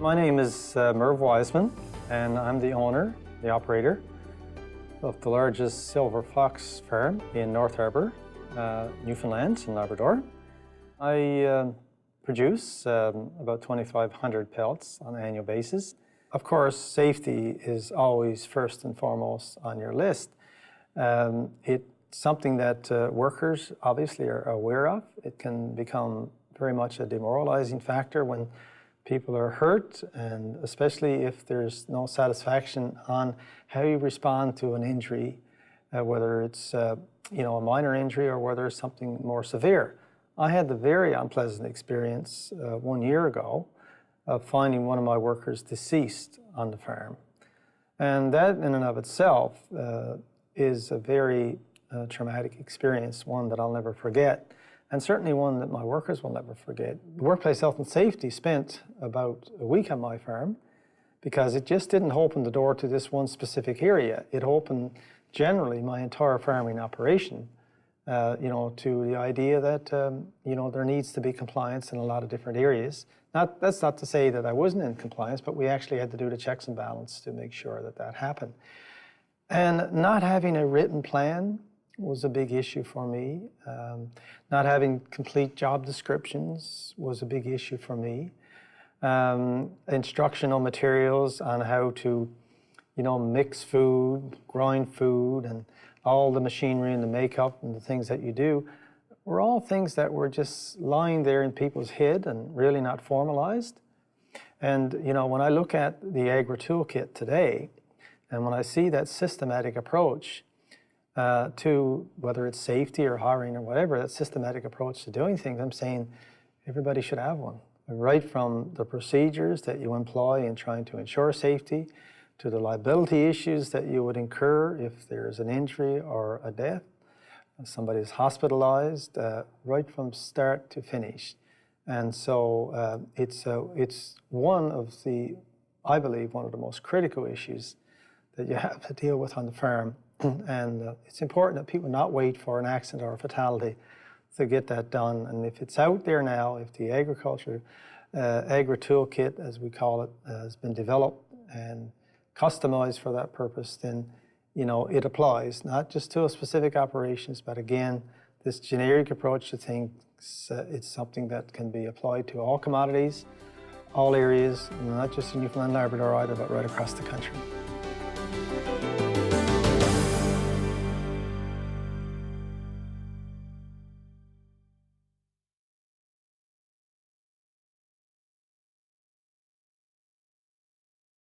My name is Merv Wiseman, and I'm the owner, the operator, of the largest silver fox farm in North Harbour, Newfoundland and Labrador. I produce about 2,500 pellets on an annual basis. Of course, safety is always first and foremost on your list. It's something that workers obviously are aware of. It can become very much a demoralizing factor when people are hurt, and especially if there's no satisfaction on how you respond to an injury, whether it's a minor injury or whether it's something more severe. I had the very unpleasant experience 1 year ago of finding one of my workers deceased on the farm. And that in and of itself is a very traumatic experience, one that I'll never forget, and certainly one that my workers will never forget. Workplace health and safety spent about a week on my farm because it just didn't open the door to this one specific area. It opened generally my entire farming operation, to the idea that, there needs to be compliance in a lot of different areas. That's not to say that I wasn't in compliance, but we actually had to do the checks and balance to make sure that that happened. And not having a written plan was a big issue for me. Not having complete job descriptions was a big issue for me. Instructional materials on how to, mix food, grind food, and all the machinery and the makeup and the things that you do were all things that were just lying there in people's head and really not formalized. And, when I look at the Agri Toolkit today, and when I see that systematic approach to whether it's safety or hiring or whatever, that systematic approach to doing things, I'm saying everybody should have one. Right from the procedures that you employ in trying to ensure safety, to the liability issues that you would incur if there's an injury or a death, somebody is hospitalized, right from start to finish. And so it's one of the, I believe, one of the most critical issues that you have to deal with on the farm. And it's important that people not wait for an accident or a fatality to get that done. And if it's out there now, if the Agri Toolkit, as we call it, has been developed and customized for that purpose, then it applies not just to specific operations, but again, this generic approach to things, it's something that can be applied to all commodities, all areas, not just in Newfoundland and Labrador either, but right across the country.